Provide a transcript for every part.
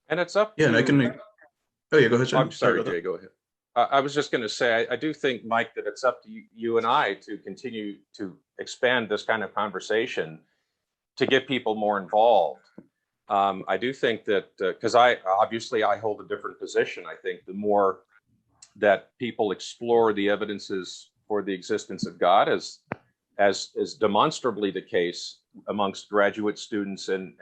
And it's up Yeah, and I to, can. Oh yeah, go ahead, I'm Shannon. Sorry sorry, about that. Jay, go ahead. I was just going to say, I do think, Mike, that it's up to you and I to continue to expand this kind of conversation to get people more involved. I do think that because I obviously I hold a different position. I think the more that people explore the evidences for the existence of God, as is demonstrably the case amongst graduate students and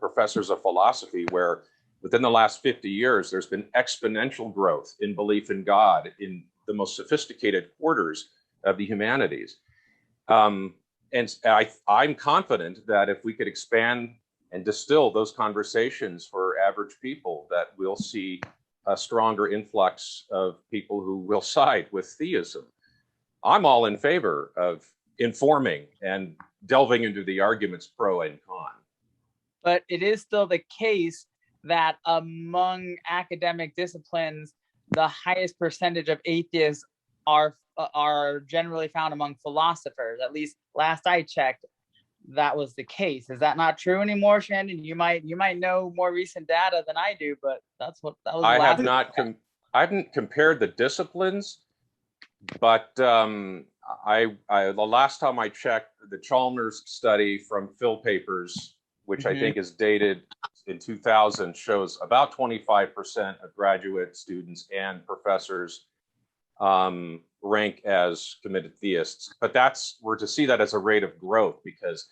professors of philosophy, where within the last 50 years, there's been exponential growth in belief in God in the most sophisticated quarters of the humanities. And I'm confident that if we could expand and distill those conversations for average people, that we'll see a stronger influx of people who will side with theism. I'm all in favor of informing and delving into the arguments pro and con. But it is still the case that among academic disciplines, the highest percentage of atheists are generally found among philosophers. At least last I checked, that was the case. Is that not true anymore, Shannon? You might know more recent data than I do, but that was the I have last. not I haven't compared the disciplines, but the last time I checked, the Chalmers study from Phil Papers, which I Mhm. think is dated in 2000, shows about 25% of graduate students and professors rank as committed theists. But we're to see that as a rate of growth, because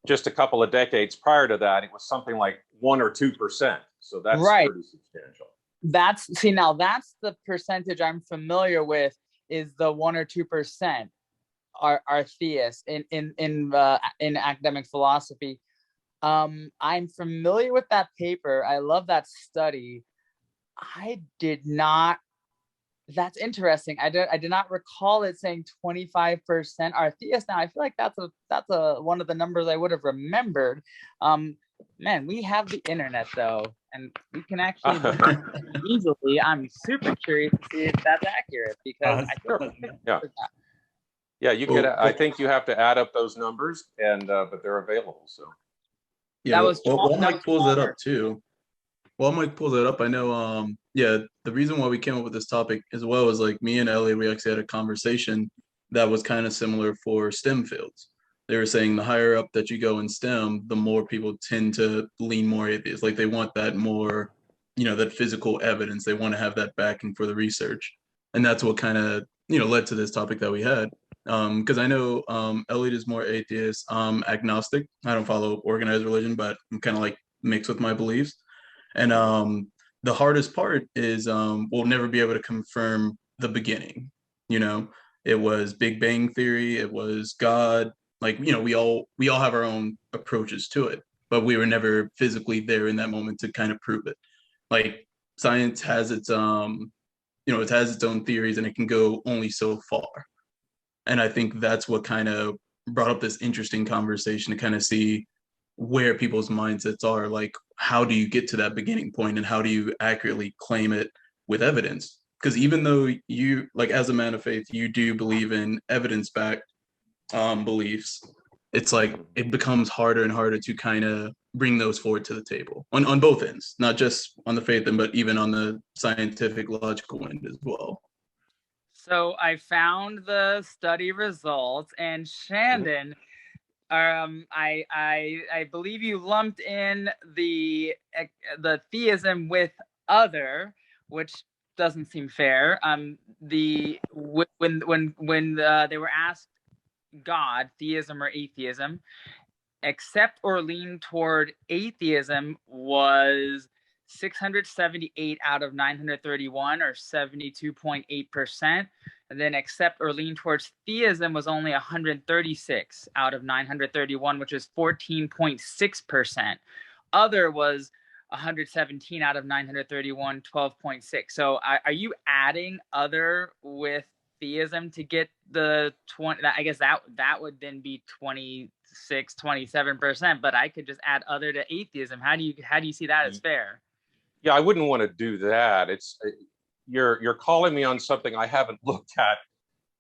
just a couple of decades prior to that, it was something like 1 or 2%. So that's Right. pretty substantial. Now that's the percentage I'm familiar with, is the 1 or 2% are theists in academic philosophy. I'm familiar with that paper. I love that study. I did not. That's interesting. I did not recall it saying 25% are theists. Now I feel like that's a one of the numbers I would have remembered. Man, we have the internet though, and we can actually look easily. I'm super curious to see if that's accurate, because I feel like Yeah. Yeah, you could. I think you have to add up those numbers, and but they're available. So Yeah, that was while that Mike was pulls that up Chalmers. too. While Mike pulls that up, I know, yeah, the reason why we came up with this topic as well is like me and Ellie, we actually had a conversation that was kind of similar for STEM fields. They were saying the higher up that you go in STEM, the more people tend to lean more atheist. Like they want that more, that physical evidence. They want to have that backing for the research. And that's what kind of, led to this topic that we had. Because I know Elliot is more atheist, agnostic. I don't follow organized religion, but I'm kind of like mixed with my beliefs. And the hardest part is we'll never be able to confirm the beginning. You know, it was Big Bang Theory, it was God. Like, we all have our own approaches to it, but we were never physically there in that moment to kind of prove it. Like science has its it has its own theories and it can go only so far. And I think that's what kind of brought up this interesting conversation to kind of see where people's mindsets are. Like, how do you get to that beginning point and how do you accurately claim it with evidence? Because even though you, like, as a man of faith, you do believe in evidence backed beliefs, it's like it becomes harder and harder to kind of bring those forward to the table on both ends, not just on the faith end, but even on the scientific logical end as well. So I found the study results, and Shandon, I believe you lumped in the theism with other, which doesn't seem fair. When they were asked God, theism or atheism, accept or lean toward atheism was 678 out of 931, or 72.8%. And then accept or lean towards theism was only 136 out of 931, which is 14.6%. Other was 117 out of 931, 12.6. So are you adding other with theism to get the 20? I guess that would then be 26, 27%, but I could just add other to atheism. How do you see that as fair? yeah, I wouldn't want to do that. You're calling me on something I haven't looked at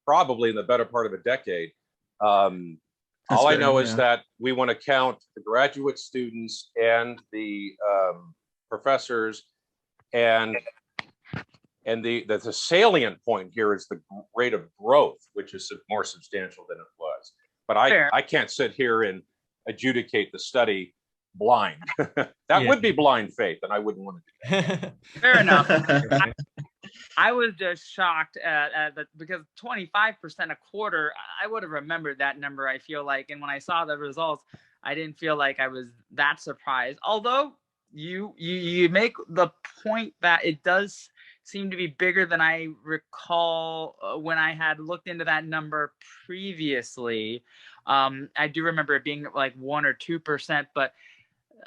probably in the better part of a decade. That's All I fair. know is Yeah. that we want to count the graduate students and the professors, and the salient point here is the rate of growth, which is more substantial than it was. But I can't sit here and adjudicate the study blind. That would be blind faith, and I wouldn't want to do that. Fair enough. I was just shocked at that, because 25%, a quarter, I would have remembered that number, I feel like. And when I saw the results, I didn't feel like I was that surprised. Although you make the point that it does seem to be bigger than I recall when I had looked into that number previously. I do remember it being like 1 or 2%, but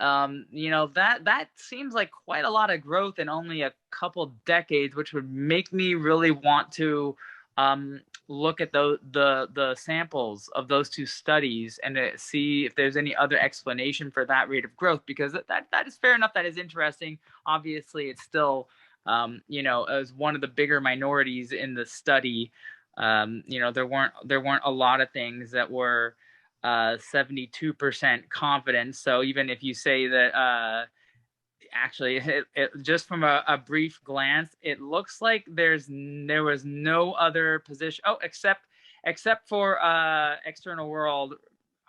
that seems like quite a lot of growth in only a couple decades, which would make me really want to look at the samples of those two studies and to see if there's any other explanation for that rate of growth, because that is fair enough. That is interesting. Obviously, it's still as one of the bigger minorities in the study. There weren't a lot of things that were 72% confidence. So even if you say that actually it just from a brief glance, it looks like there was no other position except for external world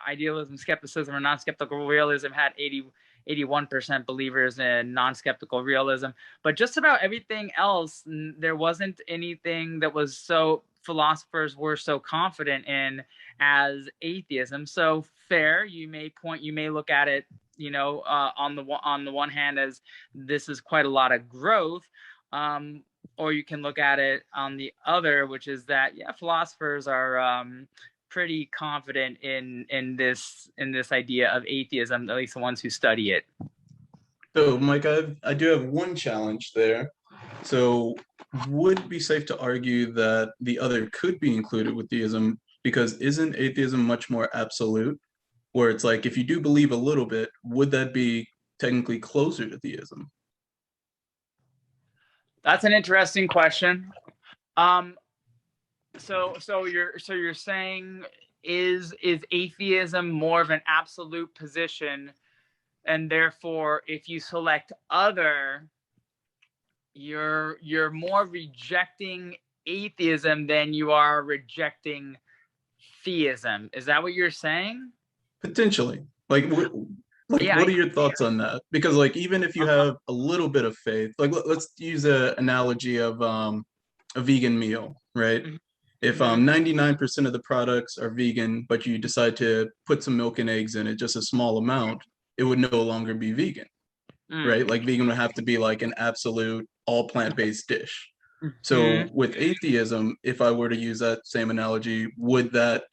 idealism, skepticism, or non-skeptical realism had 81% believers in non-skeptical realism. But just about everything else, there wasn't anything that was so philosophers were so confident in as atheism. So fair, you may look at it, on the one hand as this is quite a lot of growth, or you can look at it on the other, which is that philosophers are pretty confident in this idea of atheism, at least the ones who study it. So, Mike, I do have one challenge there. So, would it be safe to argue that the other could be included with theism? Because isn't atheism much more absolute? Where it's like, if you do believe a little bit, would that be technically closer to theism? That's an interesting question. So you're saying is atheism more of an absolute position, and therefore if you select other, you're more rejecting atheism than you are rejecting theism. Is that what you're saying? Potentially. What are your thoughts on that? Because even if you have a little bit of faith, let's use an analogy of a vegan meal, right? Mm-hmm. If 99% of the products are vegan, but you decide to put some milk and eggs in it, just a small amount, it would no longer be vegan, right? Like vegan would have to be an absolute all plant-based dish. So with atheism, if I were to use that same analogy, would that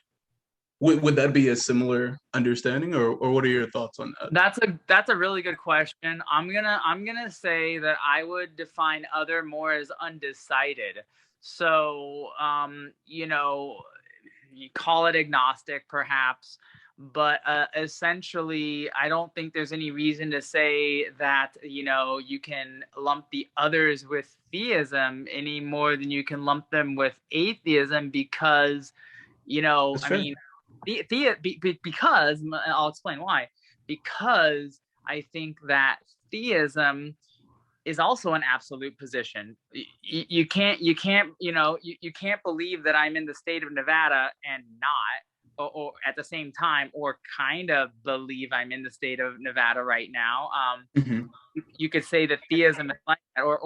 be a similar understanding, or what are your thoughts on that? That's a really good question. I'm gonna say that I would define other more as undecided. So you call it agnostic perhaps, but essentially I don't think there's any reason to say that you can lump the others with theism any more than you can lump them with atheism, because because I'll explain why. Because I think that theism is also an absolute position. You can't believe that I'm in the state of Nevada and not, or at the same time, or kind of believe I'm in the state of Nevada right now. You could say that theism is like that, or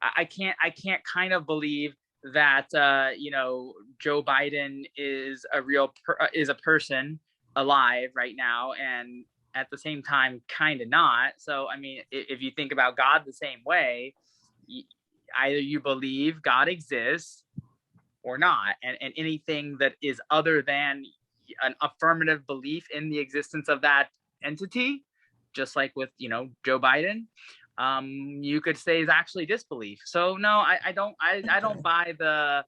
I can't kind of believe that Joe Biden is a person alive right now, and at the same time kind of not. So I mean, if you think about God the same way, either you believe God exists or not, and anything that is other than an affirmative belief in the existence of that entity, just like with Joe Biden, you could say is actually disbelief. So no, I don't buy the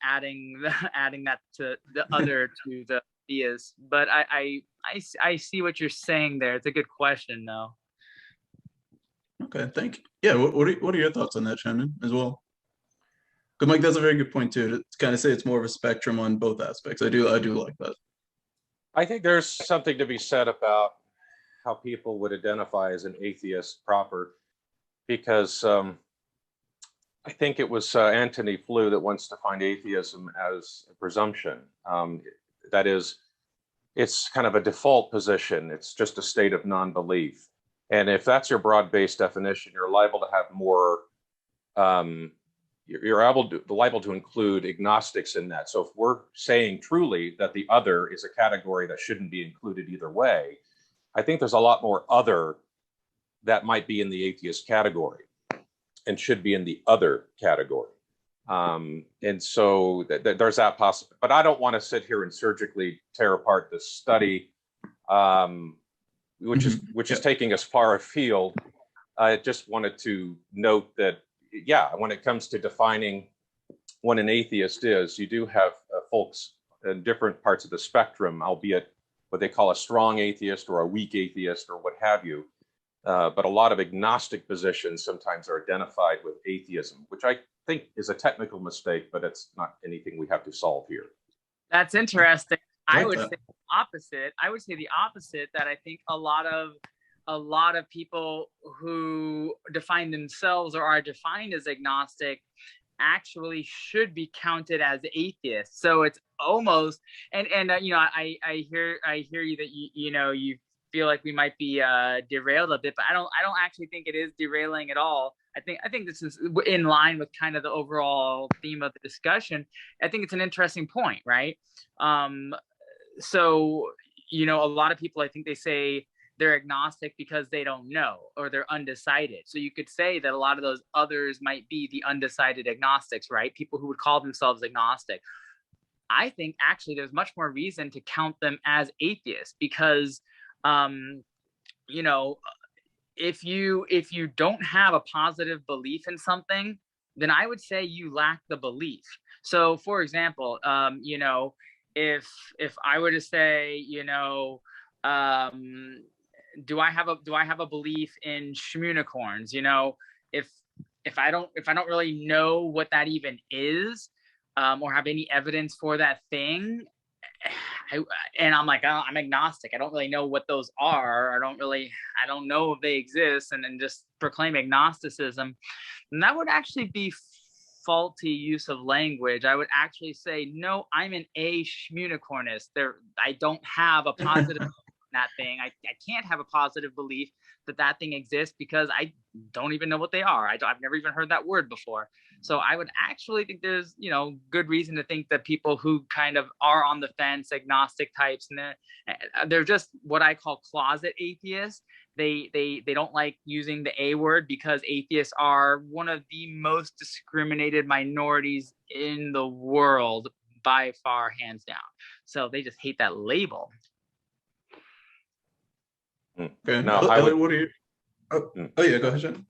adding that to the other to the theist. But I see what you're saying there. It's a good question though. Okay, thank you. Yeah, what are your thoughts on that, Shannon, as well? Because Mike, that's a very good point too, to kind of say it's more of a spectrum on both aspects. I do like that. I think there's something to be said about how people would identify as an atheist proper, because I think it was Antony Flew that once defined atheism as a presumption. That is, it's kind of a default position. It's just a state of non-belief. And if that's your broad-based definition, you're liable to have more, you're liable to include agnostics in that. So if we're saying truly that the other is a category that shouldn't be included either way, I think there's a lot more other that might be in the atheist category and should be in the other category. And so there's that possibility. But I don't want to sit here and surgically tear apart this study, which is taking us far afield. I just wanted to note that, yeah, when it comes to defining what an atheist is, you do have folks in different parts of the spectrum, albeit what they call a strong atheist or a weak atheist or what have you. But a lot of agnostic positions sometimes are identified with atheism, which I think is a technical mistake, but it's not anything we have to solve here. That's interesting. I would say the opposite. I would say the opposite, that I think a lot of people who define themselves or are defined as agnostic actually should be counted as atheists. So it's almost, and you know, I hear you that you feel like we might be derailed a bit, but I don't actually think it is derailing at all. I think this is in line with kind of the overall theme of the discussion. I think it's an interesting point, right? So, you know, a lot of people, I think they say they're agnostic because they don't know or they're undecided. So you could say that a lot of those others might be the undecided agnostics, right? People who would call themselves agnostic. I think actually there's much more reason to count them as atheists because, you know, if you don't have a positive belief in something, then I would say you lack the belief. So, for example, you know, if I were to say, you know, do I have a belief in schmunicorns? You know, if I don't really know what that even is, or have any evidence for that thing, and I'm like, oh, I'm agnostic. I don't really know what those are. I don't know if they exist, and then just proclaim agnosticism. And that would actually be faulty use of language. I would actually say, no, I'm an schmunicornist. I don't have a positive that thing. I can't have a positive belief that thing exists because I don't even know what they are. I've never even heard that word before. So I would actually think there's, you know, good reason to think that people who kind of are on the fence, agnostic types, and they're just what I call closet atheists. They don't like using the A word because atheists are one of the most discriminated minorities in the world by far, hands down. So they just hate that label. Okay. No, I would. What are you? Oh yeah, go ahead, Jen.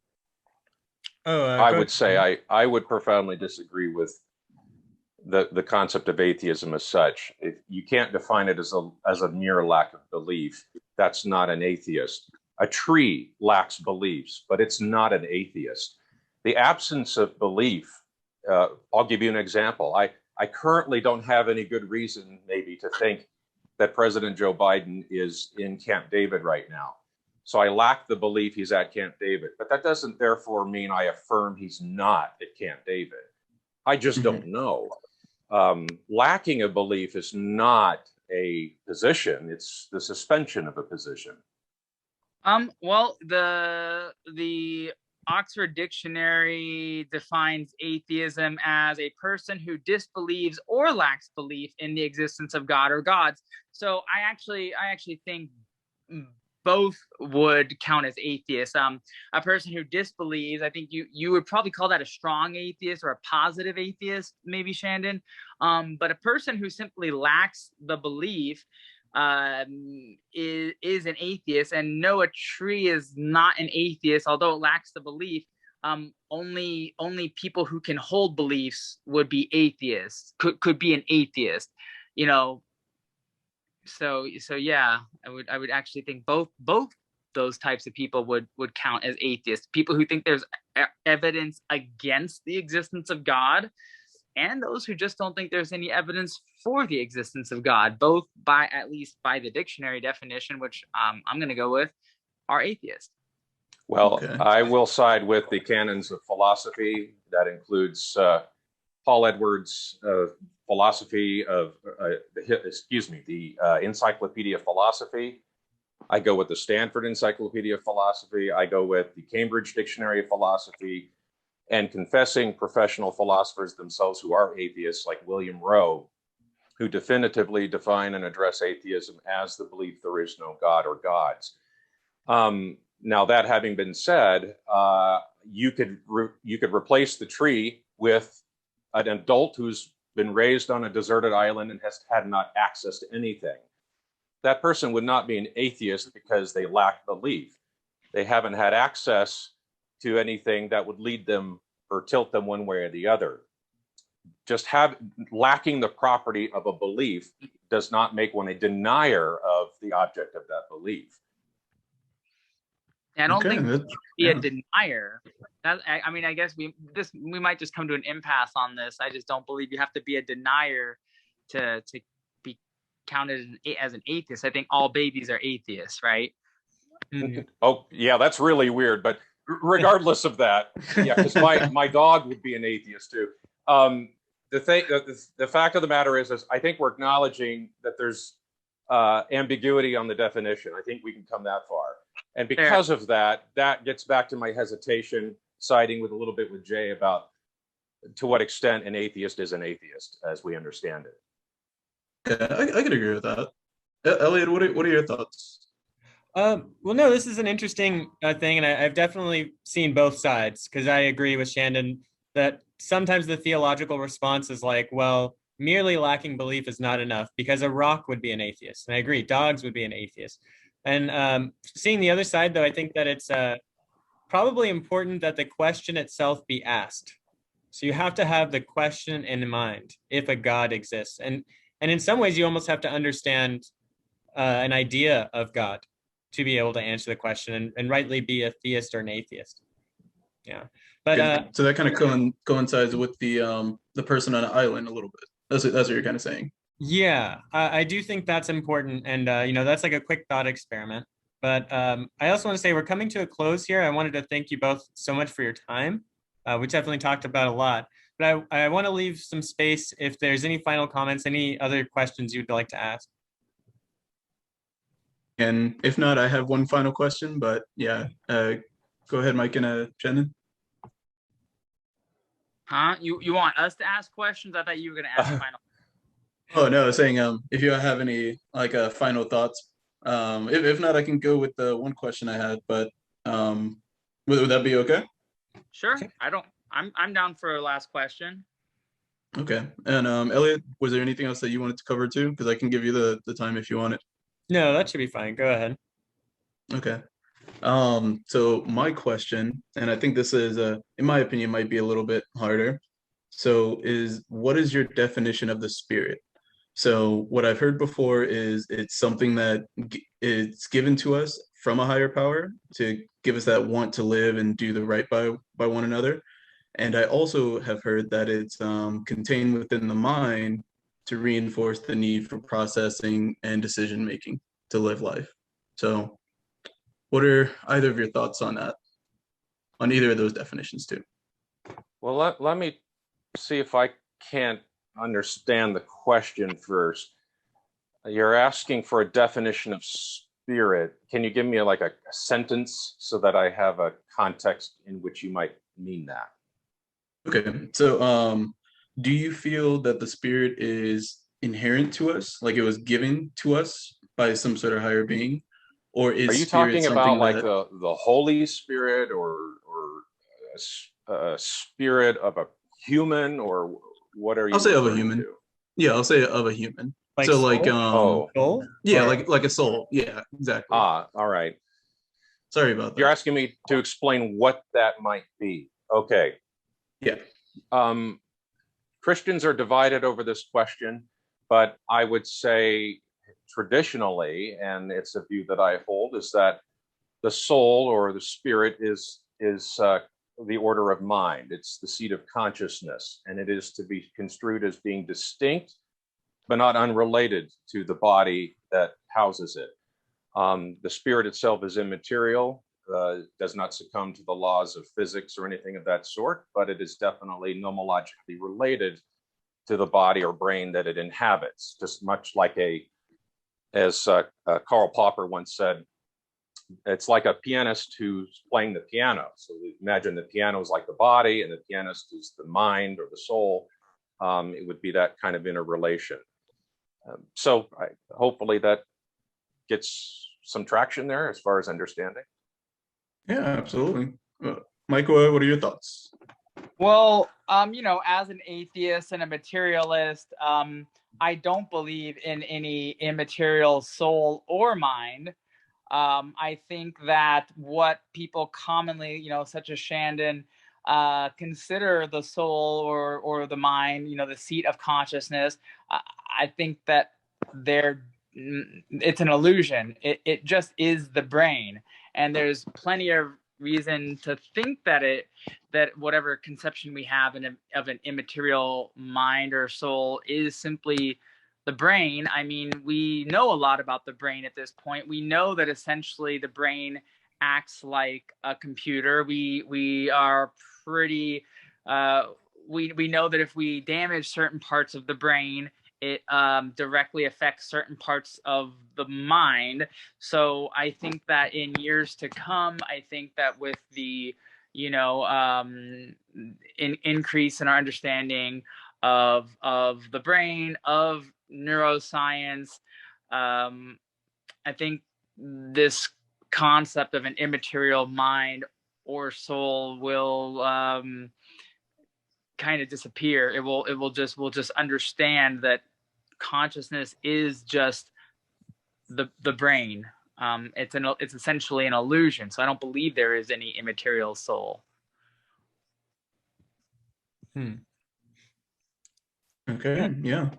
I would say I would profoundly disagree with the concept of atheism as such. If you can't define it as a mere lack of belief, that's not an atheist. A tree lacks beliefs, but it's not an atheist. The absence of belief, I'll give you an example. I currently don't have any good reason maybe to think that President Joe Biden is in Camp David right now. So I lack the belief he's at Camp David, but that doesn't therefore mean I affirm he's not at Camp David. I just don't know. Lacking a belief is not a position, it's the suspension of a position. Well, the Oxford Dictionary defines atheism as a person who disbelieves or lacks belief in the existence of God or gods. So I actually think both would count as atheists. A person who disbelieves, I think you would probably call that a strong atheist or a positive atheist, maybe, Shandon. But a person who simply lacks the belief is an atheist. And no, a tree is not an atheist, although it lacks the belief. Only people who can hold beliefs would be atheists, could be an atheist, you know. So yeah, I would actually think both those types of people would count as atheists. People who think there's evidence against the existence of God, and those who just don't think there's any evidence for the existence of God, both by, at least by the dictionary definition, which I'm going to go with, are atheists. Well, Okay. I will side with the canons of philosophy. That includes Paul Edwards' philosophy of, the Encyclopedia of Philosophy. I go with the Stanford Encyclopedia of Philosophy. I go with the Cambridge Dictionary of Philosophy, and confessing professional philosophers themselves who are atheists, like William Rowe, who definitively define and address atheism as the belief there is no God or gods. Now, that having been said, you could replace the tree with an adult who's been raised on a deserted island and has had not access to anything. That person would not be an atheist because they lack belief. They haven't had access to anything that would lead them or tilt them one way or the other. Just lacking the property of a belief does not make one a denier of the object of that belief. I don't Okay, think that's- be a yeah. denier. I mean, I guess we might just come to an impasse on this. I just don't believe you have to be a denier to be counted as an atheist. I think all babies are atheists, right? Oh, yeah, that's really weird. But regardless of that, yeah, because my dog would be an atheist too. The fact of the matter is I think we're acknowledging that there's ambiguity on the definition. I think we can come that far. And because of that, that gets back to my hesitation, siding with a little bit with Jay about to what extent an atheist is an atheist, as we understand it. Yeah, I could agree with that. Elliot, what are your thoughts? Well, no, this is an interesting thing, and I've definitely seen both sides, because I agree with Shandon that sometimes the theological response is like, well, merely lacking belief is not enough, because a rock would be an atheist. And I agree, dogs would be an atheist. And seeing the other side, though, I think that it's probably important that the question itself be asked. So you have to have the question in mind if a God exists. And in some ways, you almost have to understand an idea of God to be able to answer the question and rightly be a theist or an atheist. Yeah. But so that kind of coincides with the person on an island a little bit. That's what you're kind of saying. Yeah, I do think that's important. And, that's like a quick thought experiment. But I also want to say we're coming to a close here. I wanted to thank you both so much for your time. We definitely talked about a lot. But I want to leave some space if there's any final comments, any other questions you'd like to ask. And if not, I have one final question, but yeah, go ahead, Mike and Shannon. Huh? You want us to ask questions? I thought you were going to ask final. Oh no, I was saying if you have any final thoughts, if not, I can go with the one question I had, but would that be okay? Sure. I'm down for a last question. Okay. And Elliot, was there anything else that you wanted to cover too? Because I can give you the time if you want it. No, that should be fine. Go ahead. Okay. So my question, and I think this is in my opinion might be a little bit harder. So what is your definition of the spirit? So what I've heard before is it's something that it's given to us from a higher power to give us that want to live and do the right by one another. And I also have heard that it's contained within the mind to reinforce the need for processing and decision making to live life. So what are either of your thoughts on that, on either of those definitions too? Well, let me see if I can't understand the question first. You're asking for a definition of spirit. Can you give me a sentence so that I have a context in which you might mean that? Okay, so do you feel that the spirit is inherent to us, like it was given to us by some sort of higher being, or is Are you spirit talking about that... the Holy Spirit or a spirit of a human, or what are you? I'll say of a referring human. to? Yeah, I'll say of a human. Like So soul? Soul? yeah, Or- like a soul. Yeah, exactly. All right. Sorry about that. You're asking me to explain what that might be. Okay. Yeah. Christians are divided over this question, but I would say traditionally, and it's a view that I hold, is that the soul or the spirit is the order of mind. It's the seat of consciousness, and it is to be construed as being distinct, but not unrelated to the body that houses it. The spirit itself is immaterial, does not succumb to the laws of physics or anything of that sort, but it is definitely nomologically related to the body or brain that it inhabits, just much like as Karl Popper once said, it's like a pianist who's playing the piano. So imagine the piano is like the body and the pianist is the mind or the soul. It would be that kind of interrelation. So hopefully that gets some traction there as far as understanding. Yeah, absolutely. Michael, what are your thoughts? Well, as an atheist and a materialist, I don't believe in any immaterial soul or mind. I think that what people commonly, such as Shandon, consider the soul or the mind, the seat of consciousness, I think that it's an illusion. It just is the brain. And there's plenty of reason to think that whatever conception we have of an immaterial mind or soul is simply the brain. I mean, we know a lot about the brain at this point. We know that essentially the brain acts like a computer. We are pretty we know that if we damage certain parts of the brain, it directly affects certain parts of the mind. So I think that in years to come, I think that with the increase in our understanding of the brain, of neuroscience, I think this concept of an immaterial mind or soul will kind of disappear. We'll just understand that consciousness is just the brain. It's essentially an illusion. So I don't believe there is any immaterial soul. Okay, yeah.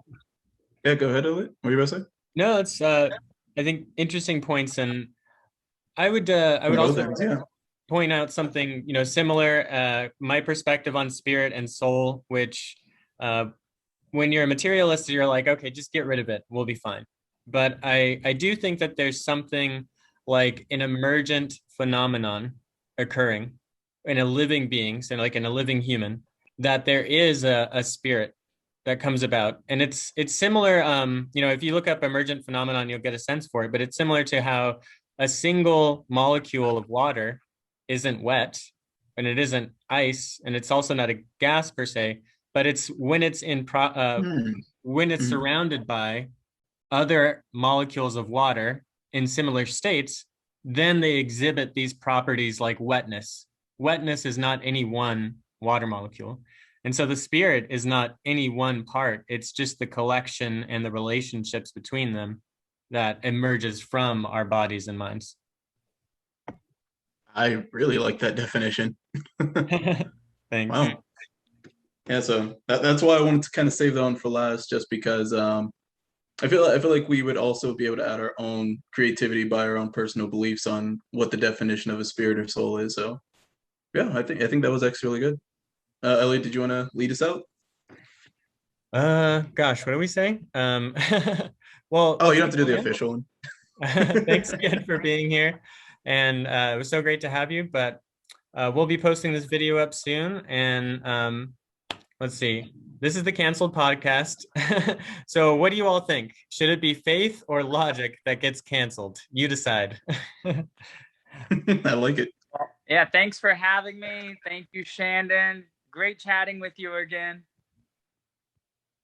Yeah, go ahead, Elliot. What are you about to say? No, it's I think interesting points, and I would also point out something similar. My perspective on spirit and soul, which when you're a materialist, you're like, okay, just get rid of it, we'll be fine. But I do think that there's something like an emergent phenomenon occurring in a living being, so like in a living human, that there is a spirit that comes about. And it's similar, if you look up emergent phenomenon, you'll get a sense for it, but it's similar to how a single molecule of water isn't wet and it isn't ice, and it's also not a gas per se, but it's when it's when it's surrounded by other molecules of water in similar states, then they exhibit these properties like wetness. Wetness is not any one water molecule. And so the spirit is not any one part. It's just the collection and the relationships between them that emerges from our bodies and minds. I really like that definition. Thanks. Wow. Yeah, so that's why I wanted to kind of save that one for last, just because I feel like we would also be able to add our own creativity by our own personal beliefs on what the definition of a spirit or soul is. So yeah, I think that was actually really good. Elliot, did you want to lead us out? Gosh, what are we saying? Well, you don't have to do the official one. Thanks again for being here, and it was so great to have you. But we'll be posting this video up soon, and let's see. This is the canceled podcast. So what do you all think? Should it be faith or logic that gets canceled? You decide. I like it. Yeah, thanks for having me. Thank you, Shandon. Great chatting with you again.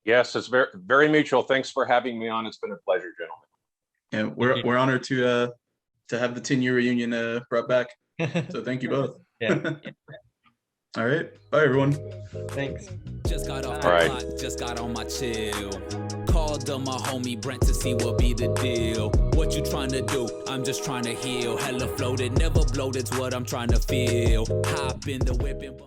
Yes, it's very, very mutual. Thanks for having me on. It's been a pleasure, gentlemen. Yeah, we're honored to have the 10-year reunion brought back. So thank you both. Yeah. All right. Bye, everyone. Thanks. Just got off my block, just got on my chill. Called up my homie Brent to see what be the deal. What you trying to do? I'm just trying to heal. Hella floated, never bloated's what I'm trying to feel. Hop in the whip and